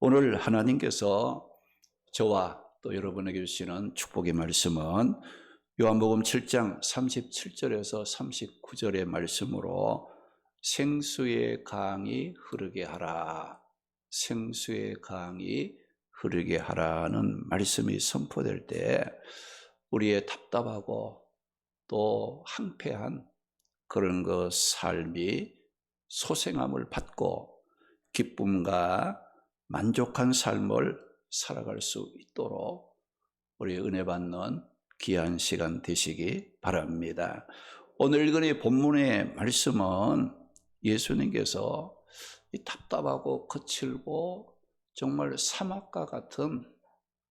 오늘 하나님께서 저와 또 여러분에게 주시는 축복의 말씀은 요한복음 7장 37절에서 39절의 말씀으로 생수의 강이 흐르게 하라, 생수의 강이 흐르게 하라는 말씀이 선포될 때 우리의 답답하고 또 황폐한 그런 그 삶이 소생함을 받고 기쁨과 만족한 삶을 살아갈 수 있도록 우리 은혜 받는 귀한 시간 되시기 바랍니다. 오늘 읽은 이 본문의 말씀은 예수님께서 이 답답하고 거칠고 정말 사막과 같은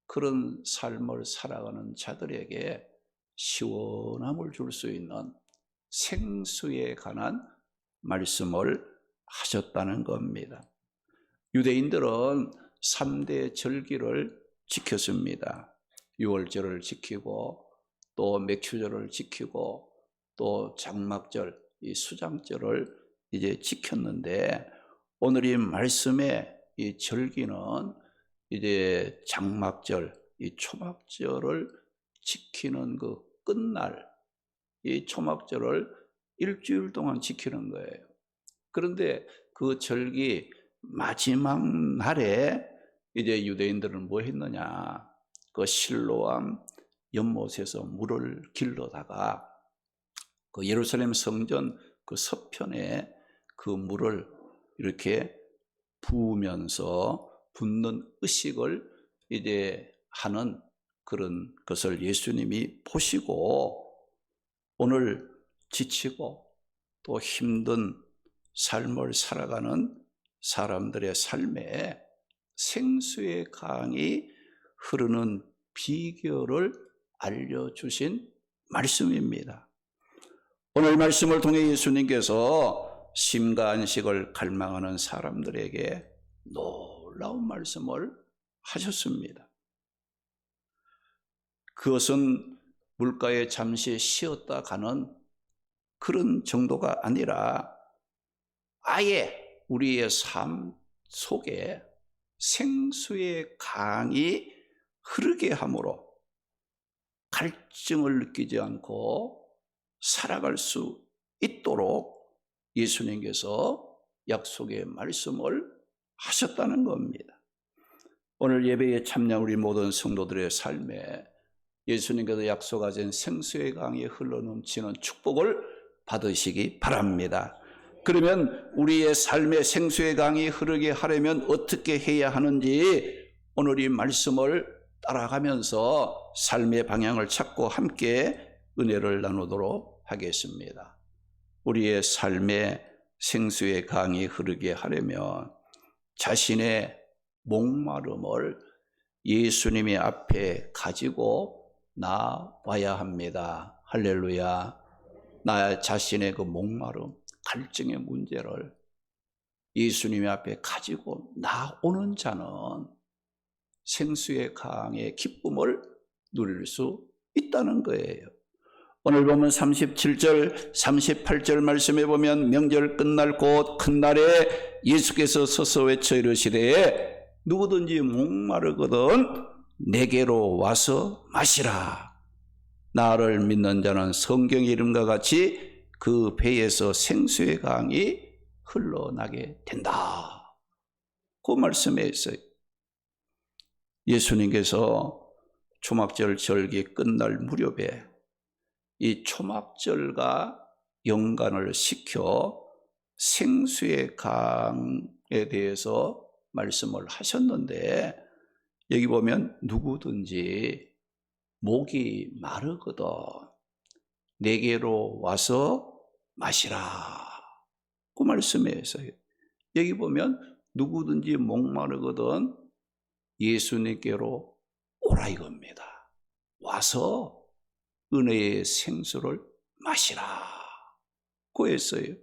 그런 삶을 살아가는 자들에게 시원함을 줄 수 있는 생수에 관한 말씀을 하셨다는 겁니다. 유대인들은 3대 절기를 지켰습니다. 유월절을 지키고 또 맥추절을 지키고 또 장막절, 이 수장절을 이제 지켰는데 오늘 이 말씀의 이 절기는 이제 장막절, 이 초막절을 지키는 그 끝날, 이 초막절을 일주일 동안 지키는 거예요. 그런데 그 절기 마지막 날에 이제 유대인들은 뭐 했느냐, 그 실로암 연못에서 물을 길러다가 그 예루살렘 성전 그 서편에 그 물을 이렇게 부으면서 붓는 의식을 이제 하는 그런 것을 예수님이 보시고 오늘 지치고 또 힘든 삶을 살아가는 사람들의 삶에 생수의 강이 흐르는 비결을 알려주신 말씀입니다. 오늘 말씀을 통해 예수님께서 심과 안식을 갈망하는 사람들에게 놀라운 말씀을 하셨습니다. 그것은 물가에 잠시 쉬었다 가는 그런 정도가 아니라 아예 우리의 삶 속에 생수의 강이 흐르게 함으로 갈증을 느끼지 않고 살아갈 수 있도록 예수님께서 약속의 말씀을 하셨다는 겁니다. 오늘 예배에 참여한 우리 모든 성도들의 삶에 예수님께서 약속하신 생수의 강이 흘러넘치는 축복을 받으시기 바랍니다. 그러면 우리의 삶에 생수의 강이 흐르게 하려면 어떻게 해야 하는지 오늘 이 말씀을 따라가면서 삶의 방향을 찾고 함께 은혜를 나누도록 하겠습니다. 우리의 삶에 생수의 강이 흐르게 하려면 자신의 목마름을 예수님의 앞에 가지고 나와야 합니다. 할렐루야. 나 자신의 그 목마름, 갈증의 문제를 예수님의 앞에 가지고 나오는 자는 생수의 강의 기쁨을 누릴 수 있다는 거예요. 오늘 보면 37절, 38절 말씀에 보면 명절 끝날 곧 큰 날에 예수께서 서서 외쳐 이르시되 누구든지 목마르거든 내게로 와서 마시라. 나를 믿는 자는 성경의 이름과 같이 그 배에서 생수의 강이 흘러나게 된다. 그 말씀에 있어요. 예수님께서 초막절 절기 끝날 무렵에 이 초막절과 연관을 시켜 생수의 강에 대해서 말씀을 하셨는데 여기 보면 누구든지 목이 마르거든 내게로 와서 마시라. 그 말씀에 있어요. 여기 보면 누구든지 목마르거든 예수님께로 오라 이겁니다. 와서 은혜의 생수를 마시라. 그 했어요.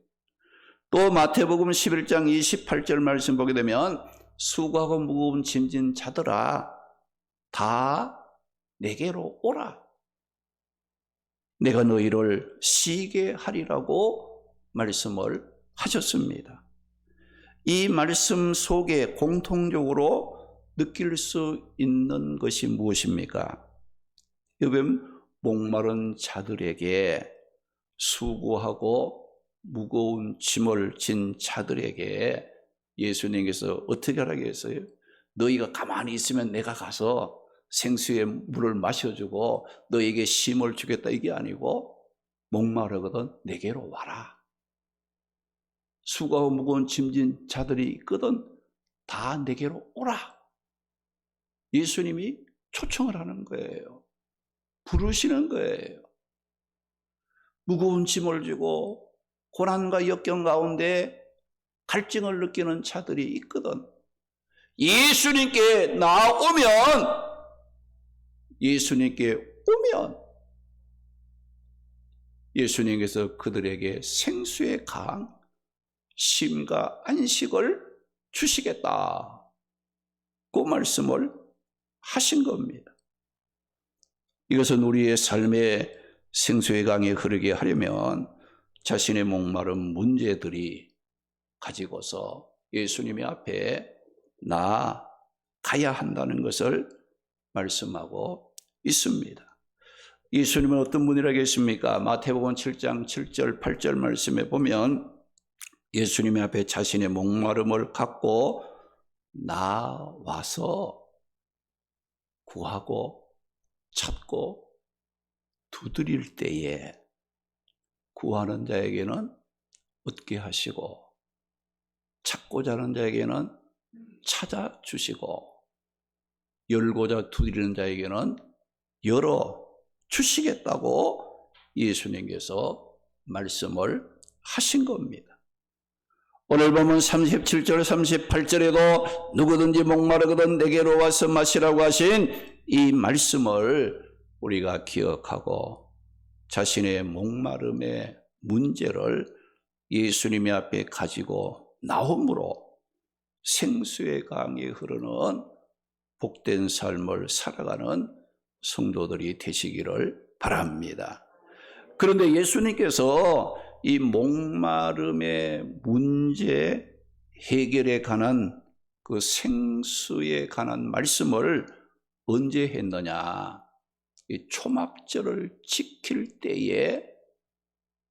또 마태복음 11장 28절 말씀 보게 되면 수고하고 무거운 짐진 자들아 다 내게로 오라. 내가 너희를 쉬게 하리라고 말씀을 하셨습니다. 이 말씀 속에 공통적으로 느낄 수 있는 것이 무엇입니까? 여러분, 목마른 자들에게, 수고하고 무거운 짐을 진 자들에게 예수님께서 어떻게 하라고 했어요? 너희가 가만히 있으면 내가 가서 생수의 물을 마셔주고 너에게 쉼을 주겠다, 이게 아니고 목마르거든 내게로 와라. 수고하고 무거운 짐진 자들이 있거든 다 내게로 오라. 예수님이 초청을 하는 거예요. 부르시는 거예요. 무거운 짐을 지고 고난과 역경 가운데 갈증을 느끼는 자들이 있거든. 예수님께 오면 예수님께서 그들에게 생수의 강, 쉼과 안식을 주시겠다. 그 말씀을 하신 겁니다. 이것은 우리의 삶의 생수의 강에 흐르게 하려면 자신의 목마른 문제들이 가지고서 예수님의 앞에 나아가야 한다는 것을 말씀하고 있습니다. 예수님은 어떤 분이라 계십니까? 마태복음 7장 7절 8절 말씀에 보면 예수님의 앞에 자신의 목마름을 갖고 나와서 구하고 찾고 두드릴 때에 구하는 자에게는 얻게 하시고 찾고자 하는 자에게는 찾아주시고 열고자 두드리는 자에게는 열어주시겠다고 예수님께서 말씀을 하신 겁니다. 오늘 보면 37절 38절에도 누구든지 목마르거든 내게로 와서 마시라고 하신 이 말씀을 우리가 기억하고 자신의 목마름의 문제를 예수님의 앞에 가지고 나옴으로 생수의 강에 흐르는 복된 삶을 살아가는 성도들이 되시기를 바랍니다. 그런데 예수님께서 이 목마름의 문제 해결에 관한 그 생수에 관한 말씀을 언제 했느냐? 이 초막절을 지킬 때에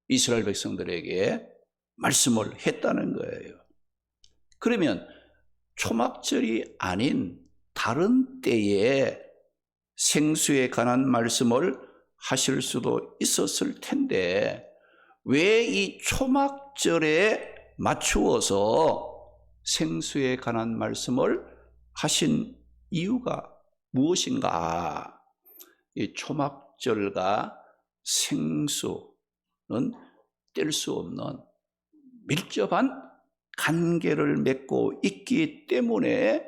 이스라엘 백성들에게 말씀을 했다는 거예요. 그러면 초막절이 아닌 다른 때에 생수에 관한 말씀을 하실 수도 있었을 텐데 왜 이 초막절에 맞추어서 생수에 관한 말씀을 하신 이유가 무엇인가? 이 초막절과 생수는 뗄 수 없는 밀접한 관계를 맺고 있기 때문에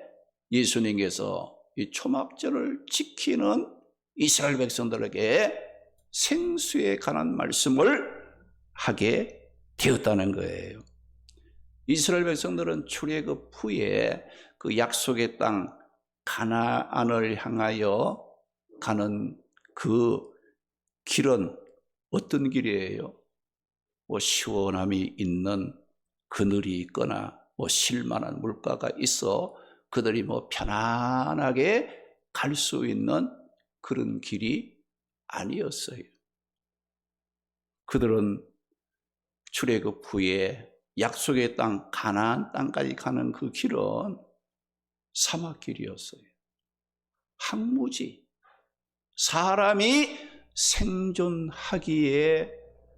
예수님께서 이 초막절을 지키는 이스라엘 백성들에게 생수에 관한 말씀을 하게 되었다는 거예요. 이스라엘 백성들은 출애굽 후에 그 약속의 땅 가나안을 향하여 가는 그 길은 어떤 길이에요? 시원함이 있는 그늘이 있거나 쉴만한 물가가 있어 그들이 편안하게 갈 수 있는 그런 길이 아니었어요. 그들은 출애굽 후에 약속의 땅 가나안 땅까지 가는 그 길은 사막길이었어요. 항무지, 사람이 생존하기에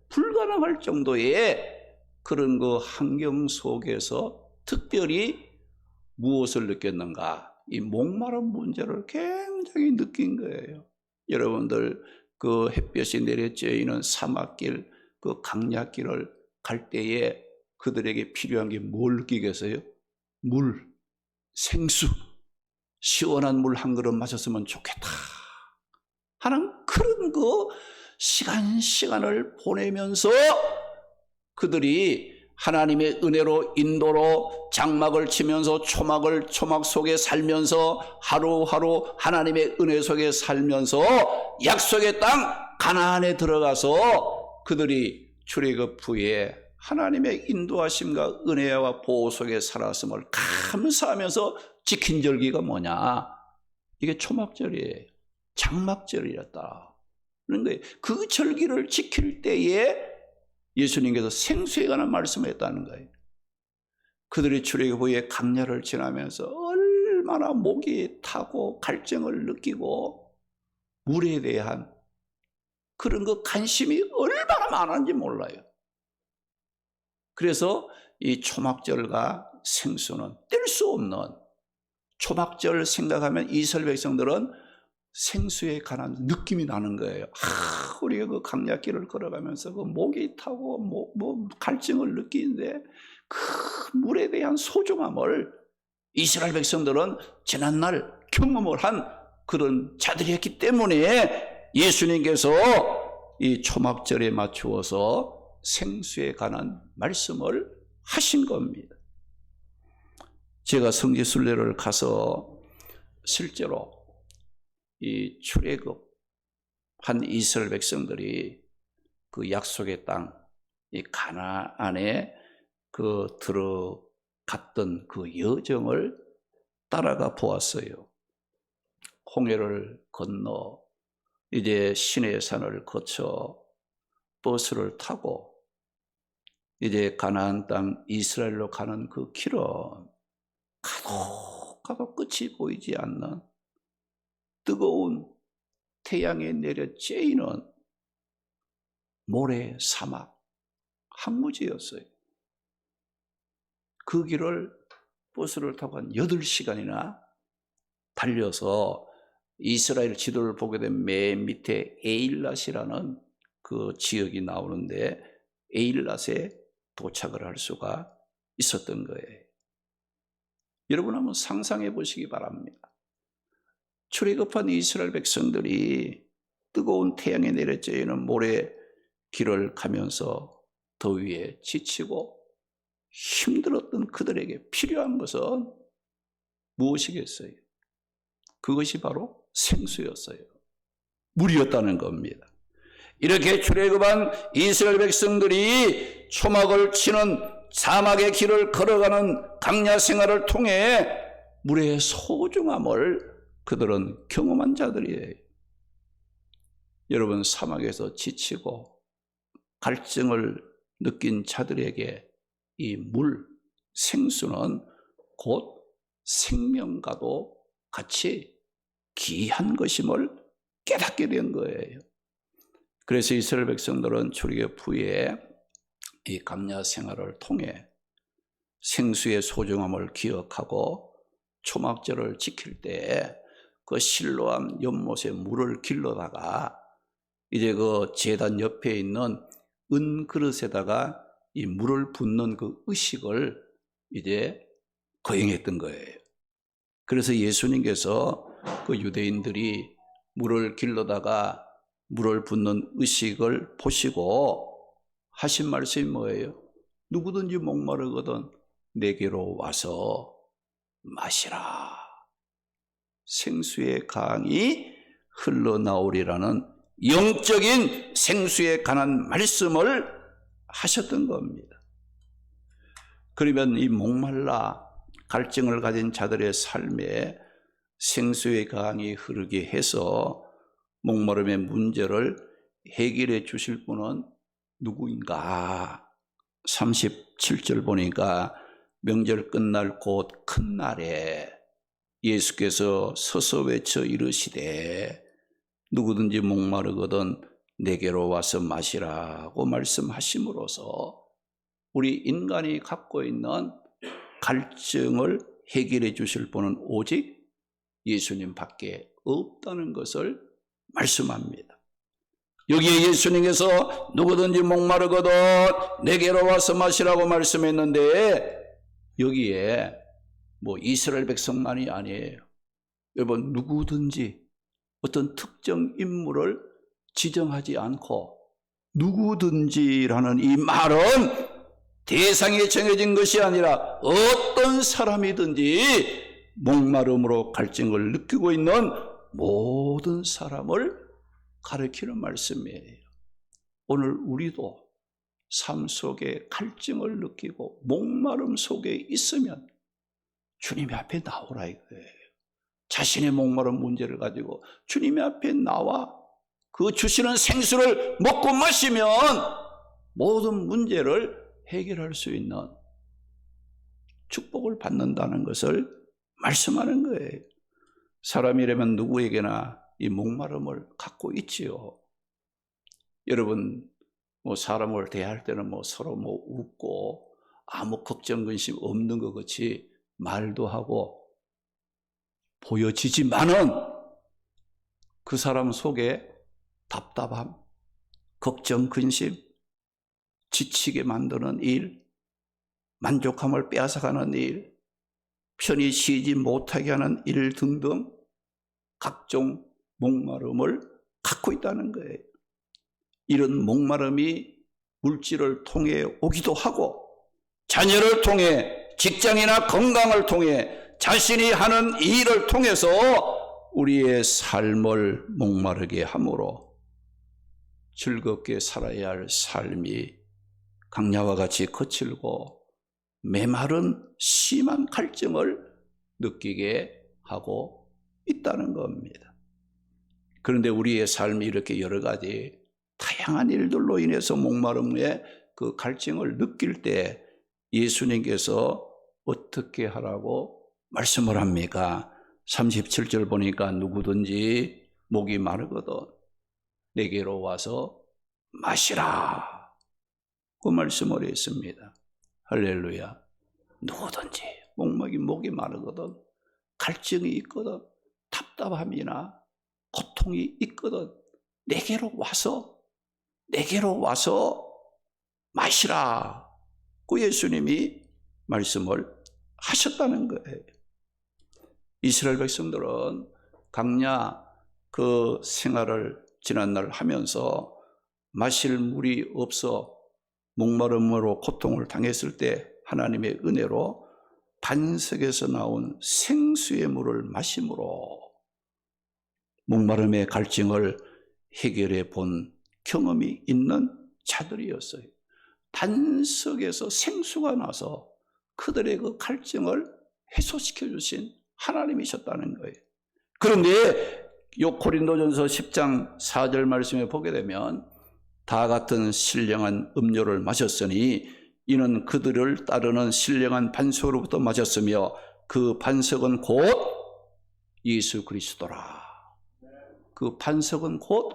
불가능할 정도의 그런 그 환경 속에서 특별히 무엇을 느꼈는가? 이 목마른 문제를 굉장히 느낀 거예요. 여러분들 그 햇볕이 내려쬐이는 사막길, 그 강약길을 갈 때에 그들에게 필요한 게 뭘 느끼겠어요? 물, 생수, 시원한 물 한 그릇 마셨으면 좋겠다 하는 그런 그 시간을 보내면서 그들이 하나님의 은혜로 인도로 장막을 치면서 초막 속에 살면서 하루하루 하나님의 은혜 속에 살면서 약속의 땅 가나안에 들어가서 그들이 출애굽 후에 하나님의 인도하심과 은혜와 보호 속에 살았음을 감사하면서 지킨 절기가 뭐냐? 이게 초막절이에요. 장막절이었다. 그런 거예요. 그 절기를 지킬 때에 예수님께서 생수에 관한 말씀을 했다는 거예요. 그들이 출애굽의 강야를 지나면서 얼마나 목이 타고 갈증을 느끼고 물에 대한 그런 그 관심이 얼마나 많은지 몰라요. 그래서 이 초막절과 생수는 뗄 수 없는, 초막절 생각하면 이스라엘 백성들은 생수에 관한 느낌이 나는 거예요. 우리가 그 강야길을 걸어가면서 그 목이 타고 갈증을 느끼는데 그 물에 대한 소중함을 이스라엘 백성들은 지난날 경험을 한 그런 자들이었기 때문에 예수님께서 이 초막절에 맞추어서 생수에 관한 말씀을 하신 겁니다. 제가 성지순례를 가서 실제로 이 출애굽한 이스라엘 백성들이 그 약속의 땅, 이 가나안에 그 들어갔던 그 여정을 따라가 보았어요. 홍해를 건너 이제 시내 산을 거쳐 버스를 타고 이제 가나안 땅 이스라엘로 가는 그 길은 가도 끝이 보이지 않는 뜨거운 태양에 내려 쬐이는 모래 사막 항무지였어요. 그 길을 버스를 타고 한 8시간이나 달려서 이스라엘 지도를 보게 되면 맨 밑에 에일랏이라는 그 지역이 나오는데 에일랏에 도착을 할 수가 있었던 거예요. 여러분 한번 상상해 보시기 바랍니다. 출애굽한 이스라엘 백성들이 뜨거운 태양에 내려쬐이는 모래 길을 가면서 더위에 지치고 힘들었던 그들에게 필요한 것은 무엇이겠어요? 그것이 바로 생수였어요. 물이었다는 겁니다. 이렇게 출애굽한 이스라엘 백성들이 초막을 치는 사막의 길을 걸어가는 강야 생활을 통해 물의 소중함을 그들은 경험한 자들이에요. 여러분, 사막에서 지치고 갈증을 느낀 자들에게 이 물, 생수는 곧 생명과도 같이 귀한 것임을 깨닫게 된 거예요. 그래서 이스라엘 백성들은 출애굽 후에 이 강야 생활을 통해 생수의 소중함을 기억하고 초막절을 지킬 때 그 실로암 연못에 물을 길러다가 이제 그 제단 옆에 있는 은 그릇에다가 이 물을 붓는 그 의식을 이제 거행했던 거예요. 그래서 예수님께서 그 유대인들이 물을 길러다가 물을 붓는 의식을 보시고 하신 말씀이 뭐예요? 누구든지 목마르거든 내게로 와서 마시라. 생수의 강이 흘러나오리라는 영적인 생수에 관한 말씀을 하셨던 겁니다. 그러면 이 목말라 갈증을 가진 자들의 삶에 생수의 강이 흐르게 해서 목마름의 문제를 해결해 주실 분은 누구인가? 37절 보니까 명절 끝날 곧 큰 날에 예수께서 서서 외쳐 이르시되 누구든지 목마르거든 내게로 와서 마시라고 말씀하심으로써 우리 인간이 갖고 있는 갈증을 해결해 주실 분은 오직 예수님 밖에 없다는 것을 말씀합니다. 여기에 예수님께서 누구든지 목마르거든 내게로 와서 마시라고 말씀했는데 여기에 뭐 이스라엘 백성만이 아니에요. 여러분, 누구든지 어떤 특정 인물을 지정하지 않고 누구든지라는 이 말은 대상에 정해진 것이 아니라 어떤 사람이든지 목마름으로 갈증을 느끼고 있는 모든 사람을 가리키는 말씀이에요. 오늘 우리도 삶 속에 갈증을 느끼고 목마름 속에 있으면 주님의 앞에 나오라 이거예요. 자신의 목마른 문제를 가지고 주님의 앞에 나와 그 주시는 생수를 먹고 마시면 모든 문제를 해결할 수 있는 축복을 받는다는 것을 말씀하는 거예요. 사람이라면 누구에게나 이 목마름을 갖고 있지요. 여러분, 사람을 대할 때는 서로 웃고 아무 걱정 근심 없는 것 같이 말도 하고 보여지지만은 그 사람 속에 답답함, 걱정, 근심, 지치게 만드는 일, 만족함을 빼앗아가는 일, 편히 쉬지 못하게 하는 일 등등 각종 목마름을 갖고 있다는 거예요. 이런 목마름이 물질을 통해 오기도 하고 자녀를 통해 직장이나 건강을 통해 자신이 하는 일을 통해서 우리의 삶을 목마르게 하므로 즐겁게 살아야 할 삶이 강야와 같이 거칠고 메마른 심한 갈증을 느끼게 하고 있다는 겁니다. 그런데 우리의 삶이 이렇게 여러 가지 다양한 일들로 인해서 목마름의 그 갈증을 느낄 때 예수님께서 어떻게 하라고 말씀을 합니까? 37절 보니까 누구든지 목이 마르거든 내게로 와서 마시라 그 말씀을 했습니다. 할렐루야. 누구든지 목이 마르거든 갈증이 있거든 답답함이나 고통이 있거든 내게로 와서 마시라 그 예수님이 말씀을 하셨다는 거예요. 이스라엘 백성들은 강야 그 생활을 지난날 하면서 마실 물이 없어 목마름으로 고통을 당했을 때 하나님의 은혜로 반석에서 나온 생수의 물을 마심으로 목마름의 갈증을 해결해 본 경험이 있는 자들이었어요. 반석에서 생수가 나서 그들의 그 갈증을 해소시켜 주신 하나님이셨다는 거예요. 그런데 요 고린도전서 10장 4절 말씀에 보게 되면 다 같은 신령한 음료를 마셨으니 이는 그들을 따르는 신령한 반석으로부터 마셨으며 그 반석은 곧 예수 그리스도라. 그 반석은 곧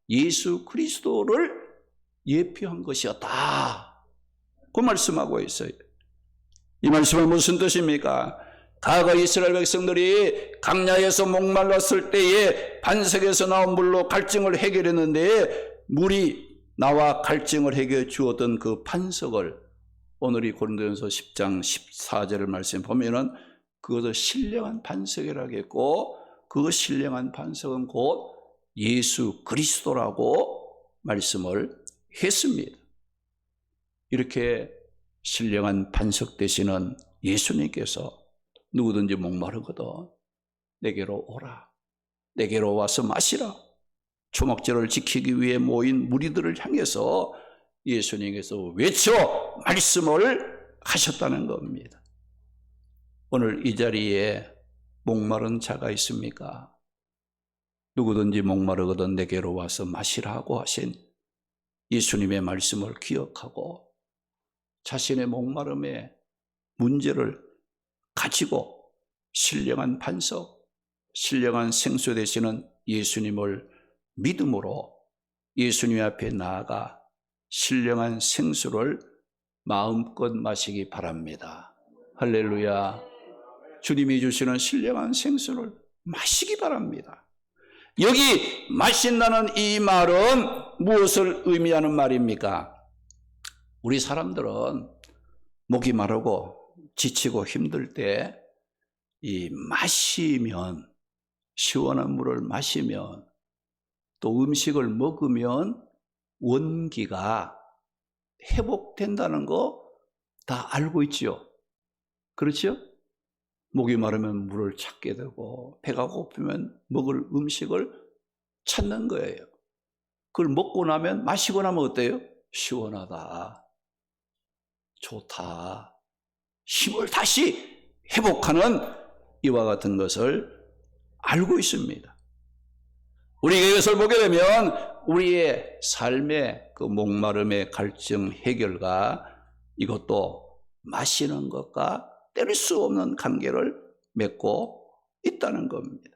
예수 그리스도를 예표한 것이었다. 그 말씀하고 있어요. 이 말씀은 무슨 뜻입니까? 과거 이스라엘 백성들이 강야에서 목말랐을 때에 반석에서 나온 물로 갈증을 해결했는데 물이 나와 갈증을 해결해 주었던 그 반석을 오늘 이 고린도전서 10장 14절을 말씀 보면은 그것을 신령한 반석이라고 했고 그 신령한 반석은 곧 예수 그리스도라고 말씀을 했습니다. 이렇게 신령한 반석 되시는 예수님께서 누구든지 목마르거든 내게로 오라. 내게로 와서 마시라. 초막절을 지키기 위해 모인 무리들을 향해서 예수님께서 외쳐 말씀을 하셨다는 겁니다. 오늘 이 자리에 목마른 자가 있습니까? 누구든지 목마르거든 내게로 와서 마시라고 하신 예수님의 말씀을 기억하고 자신의 목마름의 문제를 가지고 신령한 반석, 신령한 생수 되시는 예수님을 믿음으로 예수님 앞에 나아가 신령한 생수를 마음껏 마시기 바랍니다. 할렐루야. 주님이 주시는 신령한 생수를 마시기 바랍니다. 여기 마신다는 이 말은 무엇을 의미하는 말입니까? 우리 사람들은 목이 마르고 지치고 힘들 때 이 마시면 시원한 물을 마시면 또 음식을 먹으면 원기가 회복된다는 거 다 알고 있지요. 그렇죠? 목이 마르면 물을 찾게 되고 배가 고프면 먹을 음식을 찾는 거예요. 그걸 먹고 나면 마시고 나면 어때요? 시원하다. 좋다. 힘을 다시 회복하는 이와 같은 것을 알고 있습니다. 우리가 이것을 보게 되면 우리의 삶의 그 목마름의 갈증 해결과 이것도 마시는 것과 뗄 수 없는 관계를 맺고 있다는 겁니다.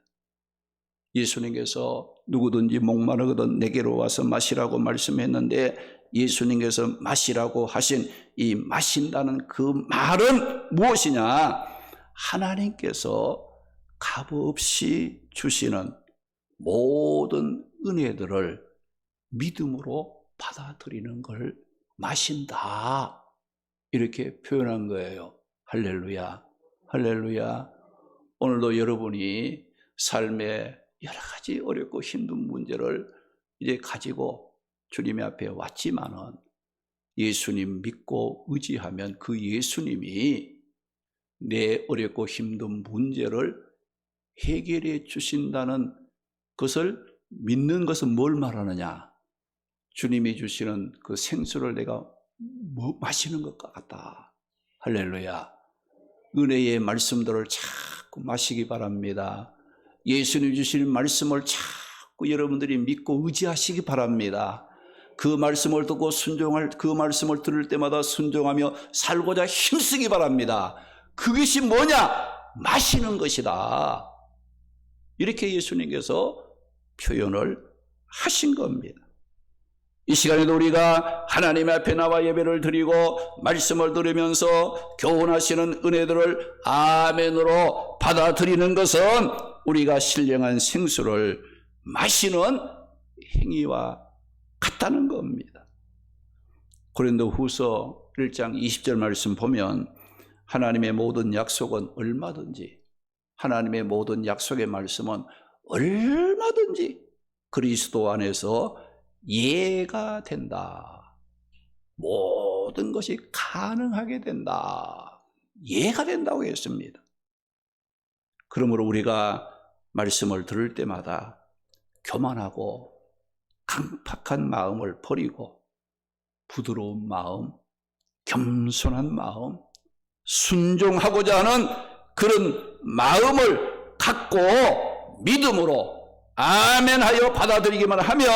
예수님께서 누구든지 목마르거든 내게로 와서 마시라고 말씀했는데, 예수님께서 마시라고 하신 이 마신다는 그 말은 무엇이냐? 하나님께서 값없이 주시는 모든 은혜들을 믿음으로 받아들이는 걸 마신다, 이렇게 표현한 거예요. 할렐루야, 할렐루야. 오늘도 여러분이 삶의 여러 가지 어렵고 힘든 문제를 이제 가지고 주님의 앞에 왔지만은 예수님 믿고 의지하면 그 예수님이 내 어렵고 힘든 문제를 해결해 주신다는 것을 믿는 것은 뭘 말하느냐? 주님이 주시는 그 생수를 내가 마시는 것 같다. 할렐루야. 은혜의 말씀들을 자꾸 마시기 바랍니다. 예수님 주시는 말씀을 자꾸 여러분들이 믿고 의지하시기 바랍니다. 그 말씀을 듣고 그 말씀을 들을 때마다 순종하며 살고자 힘쓰기 바랍니다. 그것이 뭐냐? 마시는 것이다. 이렇게 예수님께서 표현을 하신 겁니다. 이 시간에도 우리가 하나님 앞에 나와 예배를 드리고 말씀을 들으면서 교훈하시는 은혜들을 아멘으로 받아들이는 것은 우리가 신령한 생수를 마시는 행위와 같다는 겁니다. 고린도후서 1장 20절 말씀 보면 하나님의 모든 약속은 얼마든지, 하나님의 모든 약속의 말씀은 얼마든지 그리스도 안에서 예가 된다. 모든 것이 가능하게 된다. 예가 된다고 했습니다. 그러므로 우리가 말씀을 들을 때마다 교만하고 강팍한 마음을 버리고 부드러운 마음, 겸손한 마음, 순종하고자 하는 그런 마음을 갖고 믿음으로 아멘하여 받아들이기만 하면,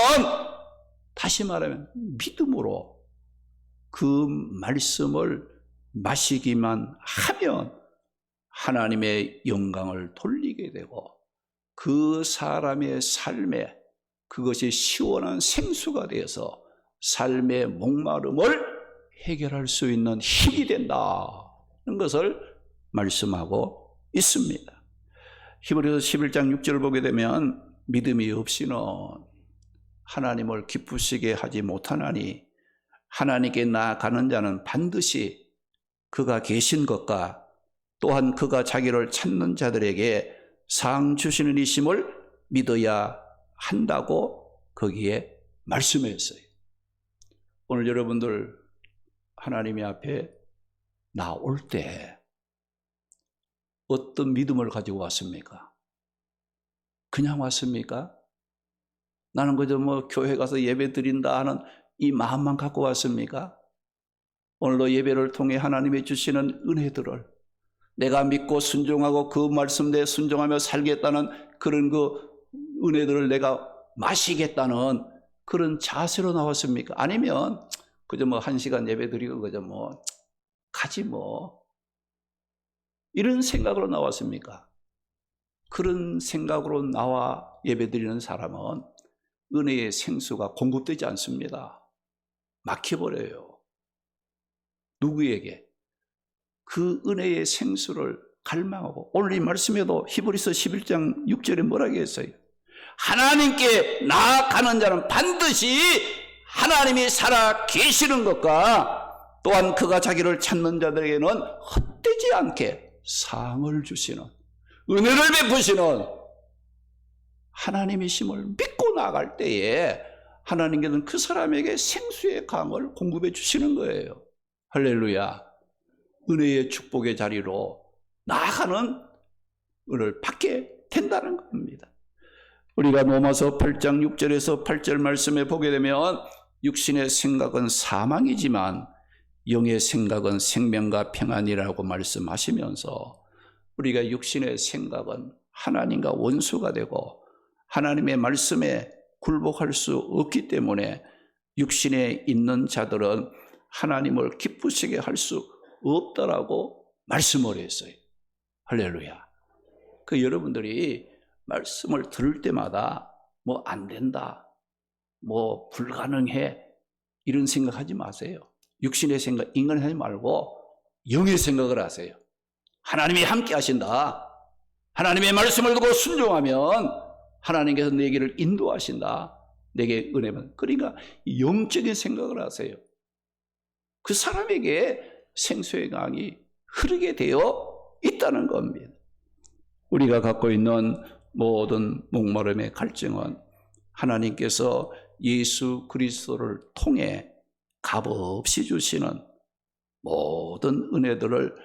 다시 말하면 믿음으로 그 말씀을 마시기만 하면 하나님의 영광을 돌리게 되고 그 사람의 삶에 그것이 시원한 생수가 되어서 삶의 목마름을 해결할 수 있는 힘이 된다는 것을 말씀하고 있습니다. 히브리서 11장 6절을 보게 되면 믿음이 없이는 하나님을 기쁘시게 하지 못하나니 하나님께 나아가는 자는 반드시 그가 계신 것과 또한 그가 자기를 찾는 자들에게 상 주시는 이심을 믿어야 한다고 거기에 말씀했어요. 오늘 여러분들 하나님의 앞에 나올 때 어떤 믿음을 가지고 왔습니까? 그냥 왔습니까? 나는 그저 교회 가서 예배 드린다 하는 이 마음만 갖고 왔습니까? 오늘도 예배를 통해 하나님이 주시는 은혜들을 내가 믿고 순종하고 그 말씀대로 순종하며 살겠다는 그런 그 은혜들을 내가 마시겠다는 그런 자세로 나왔습니까? 아니면 그저 1시간 예배 드리고 그저 가지 이런 생각으로 나왔습니까? 그런 생각으로 나와 예배 드리는 사람은 은혜의 생수가 공급되지 않습니다. 막혀버려요. 누구에게? 그 은혜의 생수를 갈망하고, 오늘 이 말씀에도 히브리서 11장 6절에 뭐라고 했어요? 하나님께 나아가는 자는 반드시 하나님이 살아 계시는 것과 또한 그가 자기를 찾는 자들에게는 헛되지 않게 상을 주시는, 은혜를 베푸시는 하나님이심을 믿고 나아갈 때에 하나님께서는 그 사람에게 생수의 강을 공급해 주시는 거예요. 할렐루야. 은혜의 축복의 자리로 나아가는 은혜를 받게 된다는 겁니다. 우리가 로마서 8장 6절에서 8절 말씀에 보게 되면 육신의 생각은 사망이지만 영의 생각은 생명과 평안이라고 말씀하시면서 우리가 육신의 생각은 하나님과 원수가 되고 하나님의 말씀에 굴복할 수 없기 때문에 육신에 있는 자들은 하나님을 기쁘시게 할 수 없다라고 말씀을 했어요. 할렐루야. 그 여러분들이 말씀을 들을 때마다 뭐 안 된다, 뭐 불가능해 이런 생각하지 마세요. 육신의 생각, 인간의 하지 말고 영의 생각을 하세요. 하나님이 함께 하신다. 하나님의 말씀을 듣고 순종하면 하나님께서 내 길을 인도하신다. 내게 은혜만. 그러니까 영적인 생각을 하세요. 그 사람에게 생수의 강이 흐르게 되어 있다는 겁니다. 우리가 갖고 있는 모든 목마름의 갈증은 하나님께서 예수 그리스도를 통해 값없이 주시는 모든 은혜들을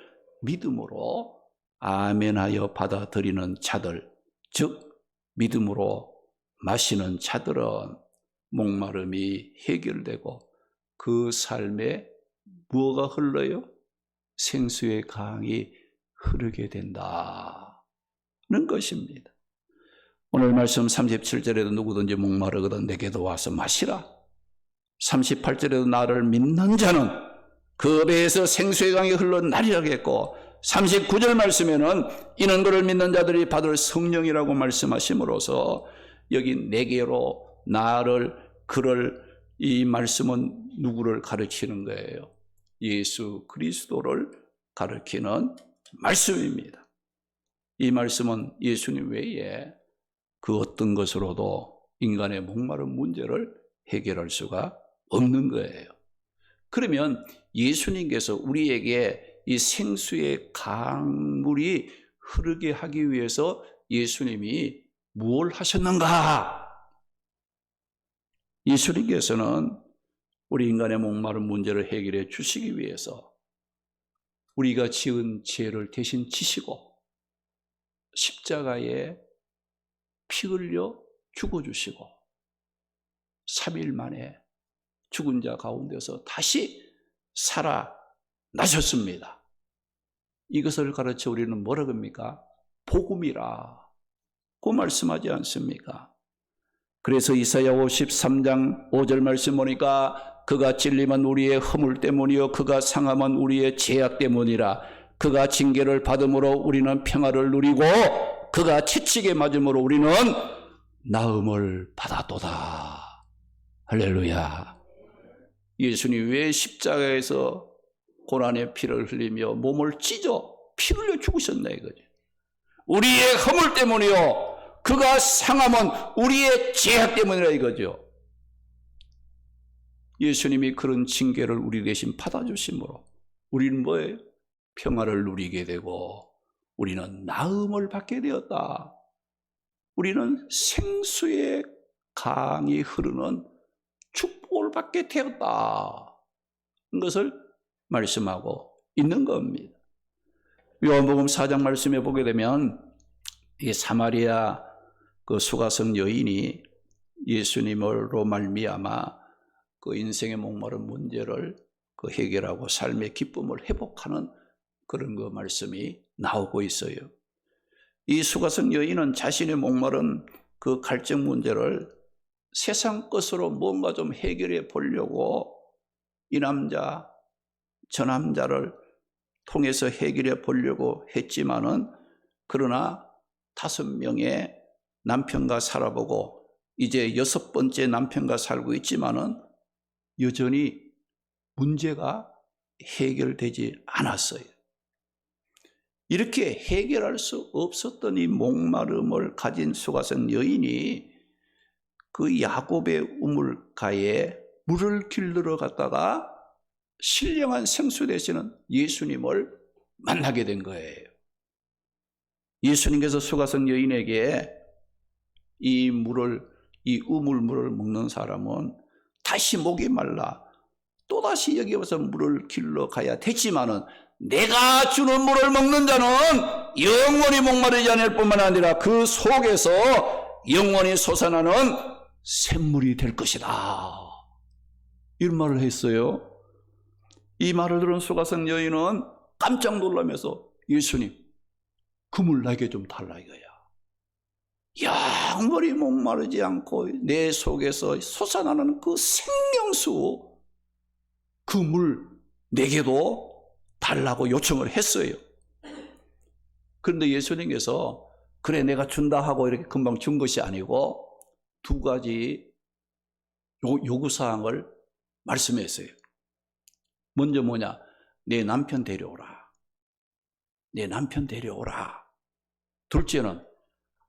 믿음으로 아멘하여 받아들이는 자들, 즉 믿음으로 마시는 자들은 목마름이 해결되고 그 삶에 무엇가 흘러요? 생수의 강이 흐르게 된다는 것입니다. 오늘 말씀 37절에도 누구든지 목마르거든 내게도 와서 마시라. 38절에도 나를 믿는 자는 그 배에서 생수의 강이 흘러나리라 했고 39절 말씀에는 이는 그를 믿는 자들이 받을 성령이라고 말씀하심으로써 여기 내게로 나를 그를 이 말씀은 누구를 가르치는 거예요? 예수 그리스도를 가르치는 말씀입니다. 이 말씀은 예수님 외에 그 어떤 것으로도 인간의 목마른 문제를 해결할 수가 없는 거예요. 그러면 예수님께서 우리에게 이 생수의 강물이 흐르게 하기 위해서 예수님이 무엇을 하셨는가? 예수님께서는 우리 인간의 목마른 문제를 해결해 주시기 위해서 우리가 지은 죄를 대신 지시고 십자가에 피 흘려 죽어주시고 3일 만에 죽은 자 가운데서 다시 살아나셨습니다. 이것을 가르쳐 우리는 뭐라고 합니까? 복음이라 고 말씀하지 않습니까? 그래서 이사야 53장 5절 말씀 보니까 그가 찔림은 우리의 허물 때문이요 그가 상함은 우리의 죄악 때문이라. 그가 징계를 받음으로 우리는 평화를 누리고 그가 채찍에 맞음으로 우리는 나음을 받았도다. 할렐루야. 예수님 왜 십자가에서 고난의 피를 흘리며 몸을 찢어 피 흘려 죽으셨나 이거죠. 우리의 허물 때문이요 그가 상함은 우리의 죄악 때문이라 이거죠. 예수님이 그런 징계를 우리 대신 받아주심으로 우리는 뭐예요? 평화를 누리게 되고 우리는 나음을 받게 되었다. 우리는 생수의 강이 흐르는 축복을 받게 되었다. 이것을 말씀하고 있는 겁니다. 요한복음 4장 말씀에 보게 되면 이 사마리아 그 수가성 여인이 예수님으로 말미암아 그 인생의 목마른 문제를 그 해결하고 삶의 기쁨을 회복하는 그런 그 말씀이 나오고 있어요. 이 수가성 여인은 자신의 목마른 그 갈증 문제를 세상 것으로 뭔가 좀 해결해 보려고 이 남자 저 남자를 통해서 해결해 보려고 했지만은 그러나 5명의 남편과 살아보고 이제 6번째 남편과 살고 있지만은 여전히 문제가 해결되지 않았어요. 이렇게 해결할 수 없었던 이 목마름을 가진 수가성 여인이 그 야곱의 우물가에 물을 길르러 갔다가 신령한 생수 되시는 예수님을 만나게 된 거예요. 예수님께서 수가성 여인에게 이 우물물을 먹는 사람은 다시 목이 말라 또다시 여기 와서 물을 길러 가야 되지만은 내가 주는 물을 먹는 자는 영원히 목마르지 않을 뿐만 아니라 그 속에서 영원히 솟아나는 샘물이 될 것이다. 이런 말을 했어요. 이 말을 들은 수가성 여인은 깜짝 놀라면서 예수님, 그 물 나에게 좀 달라 이거야. 영원히 목마르지 않고 내 속에서 솟아나는 그 생명수, 그 물 내게도 달라고 요청을 했어요. 그런데 예수님께서 그래 내가 준다 하고 이렇게 금방 준 것이 아니고 두 가지 요구사항을 말씀했어요. 먼저 뭐냐? 내 남편 데려오라. 내 남편 데려오라. 둘째는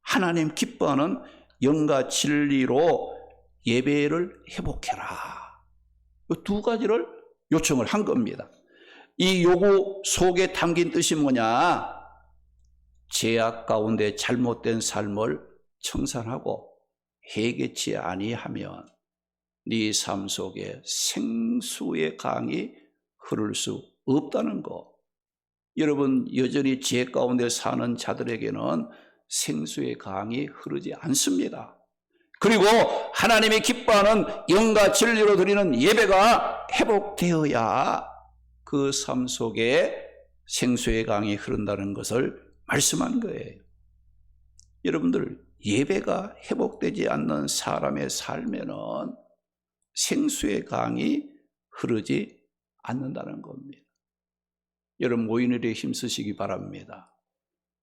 하나님 기뻐하는 영과 진리로 예배를 회복해라. 이 두 가지를 요청을 한 겁니다. 이 요구 속에 담긴 뜻이 뭐냐? 죄악 가운데 잘못된 삶을 청산하고 회개치 아니하면 네 삶 속에 생수의 강이 흐를 수 없다는 것. 여러분 여전히 죄 가운데 사는 자들에게는 생수의 강이 흐르지 않습니다. 그리고 하나님이 기뻐하는 영과 진리로 드리는 예배가 회복되어야 그 삶 속에 생수의 강이 흐른다는 것을 말씀한 거예요. 여러분들 예배가 회복되지 않는 사람의 삶에는 생수의 강이 흐르지 않는다는 겁니다. 여러분 모인일에 힘쓰시기 바랍니다.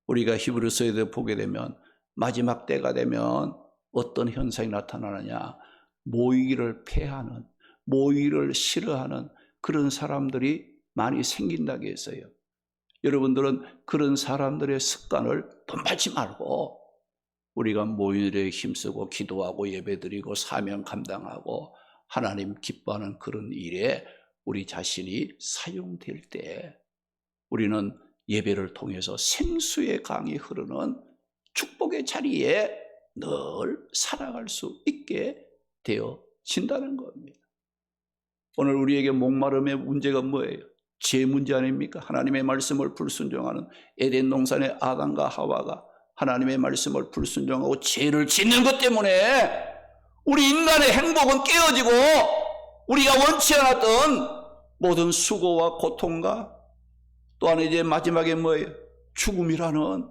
우리가 히브리서에도 보게 되면 마지막 때가 되면 어떤 현상이 나타나느냐? 모이기를 폐하는, 모이기를 싫어하는 그런 사람들이 많이 생긴다고 했어요. 여러분들은 그런 사람들의 습관을 본받지 말고 우리가 모인일에 힘쓰고 기도하고 예배드리고 사명 감당하고 하나님 기뻐하는 그런 일에 우리 자신이 사용될 때 우리는 예배를 통해서 생수의 강이 흐르는 축복의 자리에 늘 살아갈 수 있게 되어진다는 겁니다. 오늘 우리에게 목마름의 문제가 뭐예요? 죄 문제 아닙니까? 하나님의 말씀을 불순종하는 에덴 동산의 아담과 하와가 하나님의 말씀을 불순종하고 죄를 짓는 것 때문에 우리 인간의 행복은 깨어지고 우리가 원치 않았던 모든 수고와 고통과 또한 이제 마지막에 뭐예요? 죽음이라는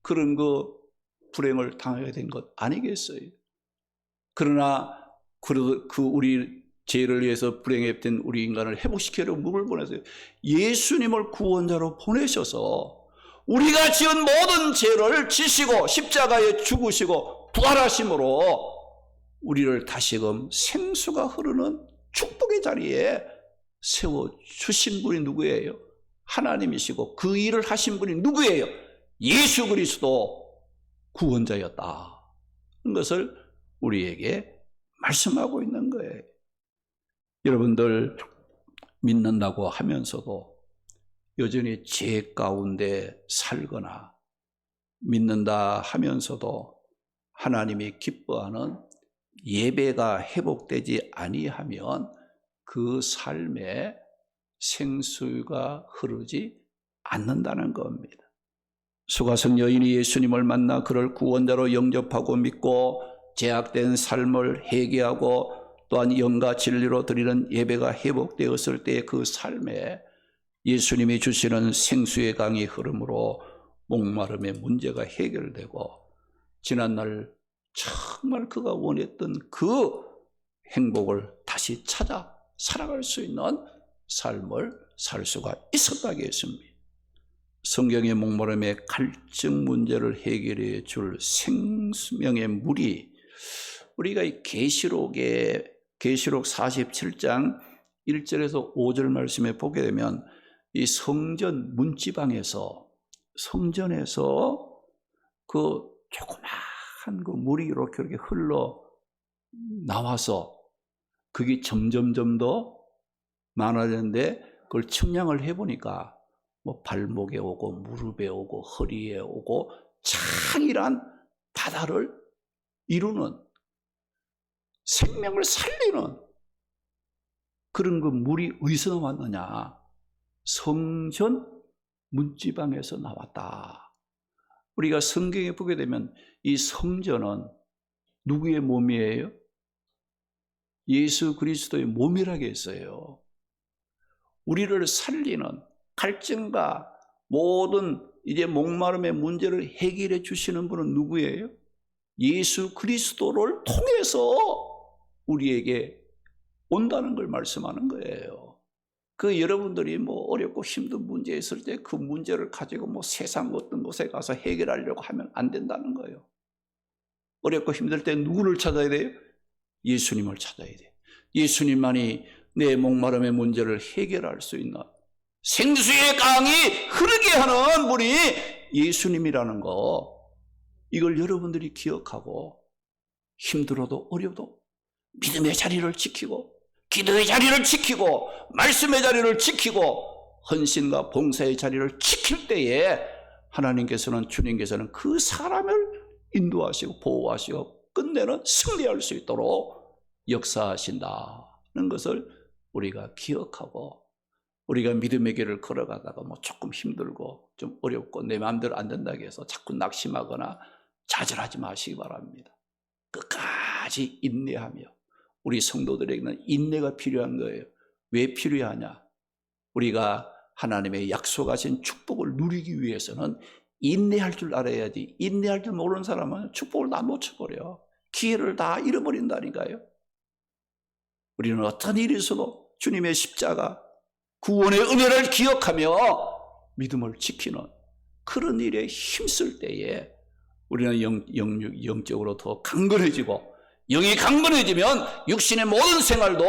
그런 그 불행을 당하게 된 것 아니겠어요? 그러나 그 우리 죄를 위해서 불행에 된 우리 인간을 회복시키려고 누굴 보내세요? 예수님을 구원자로 보내셔서 우리가 지은 모든 죄를 지시고 십자가에 죽으시고 부활하심으로 우리를 다시금 생수가 흐르는 축복의 자리에 세워주신 분이 누구예요? 하나님이시고 그 일을 하신 분이 누구예요? 예수 그리스도 구원자였다. 그것을 우리에게 말씀하고 있는 거예요. 여러분들 믿는다고 하면서도 여전히 죄 가운데 살거나 믿는다 하면서도 하나님이 기뻐하는 예배가 회복되지 아니하면 그 삶에 생수가 흐르지 않는다는 겁니다. 수가성 여인이 예수님을 만나 그를 구원자로 영접하고 믿고 죄악된 삶을 회개하고 또한 영과 진리로 드리는 예배가 회복되었을 때 그 삶에 예수님이 주시는 생수의 강이 흐름으로 목마름의 문제가 해결되고 지난날 정말 그가 원했던 그 행복을 다시 찾아 살아갈 수 있는 삶을 살 수가 있었다고 했습니다. 성경의 목마름의 갈증 문제를 해결해 줄 생명의 물이 우리가 이 계시록 47장 1절에서 5절 말씀에 보게 되면 이 성전 문지방에서 성전에서 그 조그마한 그 물이 이렇게 흘러 나와서 그게 점점점 더 많아졌는데 그걸 측량을 해보니까 뭐 발목에 오고 무릎에 오고 허리에 오고 창이란 바다를 이루는 생명을 살리는 그런 그 물이 어디서 나왔느냐? 성전 문지방에서 나왔다. 우리가 성경에 보게 되면 이 성전은 누구의 몸이에요? 예수 그리스도의 몸이라고 했어요. 우리를 살리는 갈증과 모든 이제 목마름의 문제를 해결해 주시는 분은 누구예요? 예수 그리스도를 통해서 우리에게 온다는 걸 말씀하는 거예요. 그 여러분들이 뭐 어렵고 힘든 문제 있을 때 그 문제를 가지고 뭐 세상 어떤 곳에 가서 해결하려고 하면 안 된다는 거예요. 어렵고 힘들 때 누구를 찾아야 돼요? 예수님을 찾아야 돼요. 예수님만이 내 목마름의 문제를 해결할 수 있는 생수의 강이 흐르게 하는 분이 예수님이라는 거, 이걸 여러분들이 기억하고 힘들어도 어려도 믿음의 자리를 지키고 기도의 자리를 지키고 말씀의 자리를 지키고 헌신과 봉사의 자리를 지킬 때에 하나님께서는, 주님께서는 그 사람을 인도하시고 보호하시고 끝내는 승리할 수 있도록 역사하신다는 것을 우리가 기억하고, 우리가 믿음의 길을 걸어가다가 뭐 조금 힘들고 좀 어렵고 내 마음대로 안 된다고 해서 자꾸 낙심하거나 좌절하지 마시기 바랍니다. 끝까지 인내하며, 우리 성도들에게는 인내가 필요한 거예요. 왜 필요하냐? 우리가 하나님의 약속하신 축복을 누리기 위해서는 인내할 줄 알아야지. 인내할 줄 모르는 사람은 축복을 다 놓쳐버려. 기회를 다 잃어버린다니까요. 우리는 어떤 일이 있어도 주님의 십자가, 구원의 은혜를 기억하며 믿음을 지키는 그런 일에 힘쓸 때에 우리는 영적으로 더 강건해지고, 영이 강건해지면 육신의 모든 생활도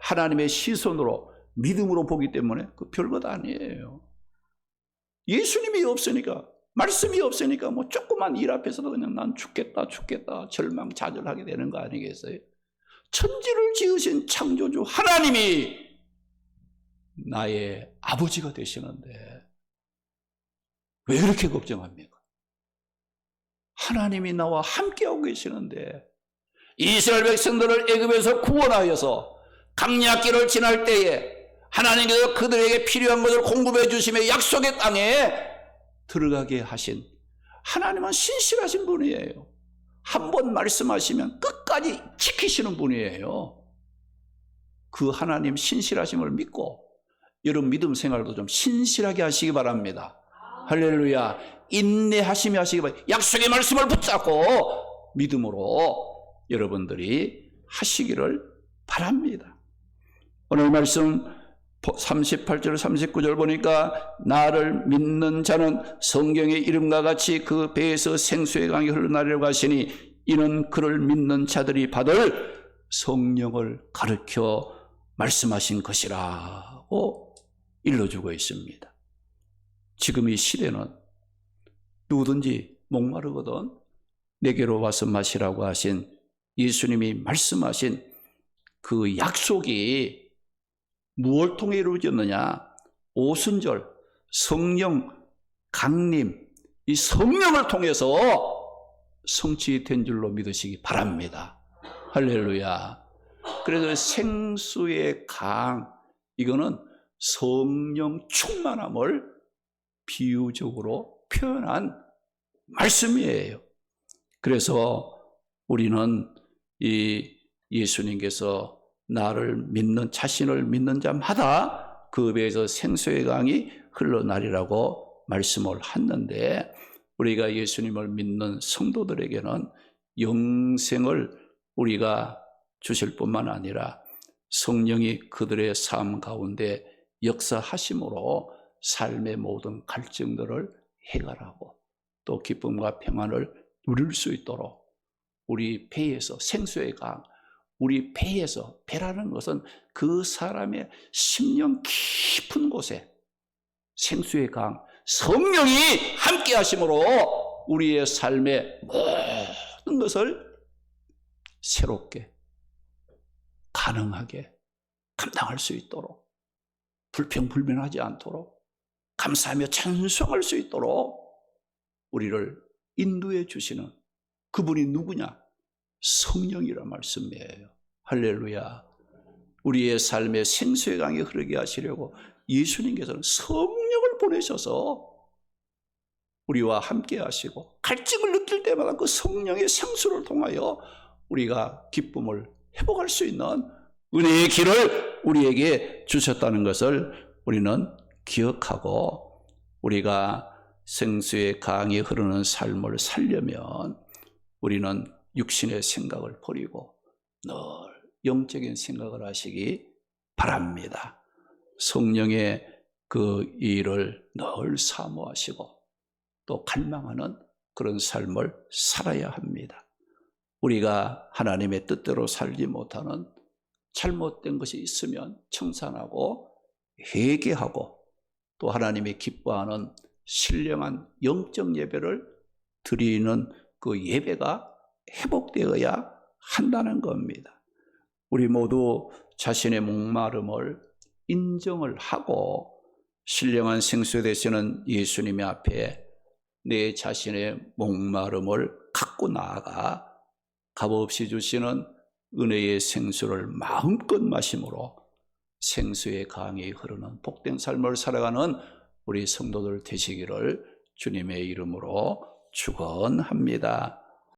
하나님의 시선으로 믿음으로 보기 때문에 그 별것 아니에요. 예수님이 없으니까, 말씀이 없으니까 뭐 조그만 일 앞에서도 그냥 난 죽겠다 절망 좌절하게 되는 거 아니겠어요? 천지를 지으신 창조주 하나님이 나의 아버지가 되시는데 왜 그렇게 걱정합니까? 하나님이 나와 함께하고 계시는데, 이스라엘 백성들을 애굽에서 구원하여서 강약길을 지날 때에 하나님께서 그들에게 필요한 것을 공급해 주시며 약속의 땅에 들어가게 하신 하나님은 신실하신 분이에요. 한 번 말씀하시면 끝까지 지키시는 분이에요. 그 하나님 신실하심을 믿고 여러분 믿음 생활도 좀 신실하게 하시기 바랍니다. 할렐루야. 인내하시며 하시기 바랍니다. 약속의 말씀을 붙잡고 믿음으로 여러분들이 하시기를 바랍니다. 오늘 말씀 38절 39절 보니까 나를 믿는 자는 성경의 이름과 같이 그 배에서 생수의 강이 흘러나리라고 하시니 이는 그를 믿는 자들이 받을 성령을 가르쳐 말씀하신 것이라고 일러주고 있습니다. 지금 이 시대는 누구든지 목마르거든 내게로 와서 마시라고 하신 예수님이 말씀하신 그 약속이 무엇을 통해 이루어졌느냐? 오순절 성령 강림, 이 성령을 통해서 성취된 줄로 믿으시기 바랍니다. 할렐루야. 그래서 생수의 강, 이거는 성령 충만함을 비유적으로 표현한 말씀이에요. 그래서 우리는 이 예수님께서 나를 믿는, 자신을 믿는 자마다 그 배에서 생수의 강이 흘러나리라고 말씀을 하는데, 우리가 예수님을 믿는 성도들에게는 영생을 우리가 주실 뿐만 아니라 성령이 그들의 삶 가운데 역사하심으로 삶의 모든 갈증들을 해결하고 또 기쁨과 평안을 누릴 수 있도록 우리 배에서 생수의 강, 우리 배에서, 배라는 것은 그 사람의 심령 깊은 곳에 생수의 강, 성령이 함께 하심으로 우리의 삶의 모든 것을 새롭게 가능하게 감당할 수 있도록, 불평불만하지 않도록, 감사하며 찬송할 수 있도록 우리를 인도해 주시는 그분이 누구냐? 성령이라 말씀이에요. 할렐루야. 우리의 삶에 생수의 강이 흐르게 하시려고 예수님께서는 성령을 보내셔서 우리와 함께 하시고, 갈증을 느낄 때마다 그 성령의 생수를 통하여 우리가 기쁨을 회복할 수 있는 은혜의 길을 우리에게 주셨다는 것을 우리는 기억하고, 우리가 생수의 강이 흐르는 삶을 살려면 우리는 육신의 생각을 버리고 늘 영적인 생각을 하시기 바랍니다. 성령의 그 일을 늘 사모하시고 또 갈망하는 그런 삶을 살아야 합니다. 우리가 하나님의 뜻대로 살지 못하는 잘못된 것이 있으면 청산하고 회개하고 또 하나님이 기뻐하는 신령한 영적 예배를 드리는 그 예배가 회복되어야 한다는 겁니다. 우리 모두 자신의 목마름을 인정을 하고 신령한 생수 되시는 예수님의 앞에 내 자신의 목마름을 갖고 나아가 값없이 주시는 은혜의 생수를 마음껏 마심으로 생수의 강이 흐르는 복된 삶을 살아가는 우리 성도들 되시기를 주님의 이름으로 축원합니다.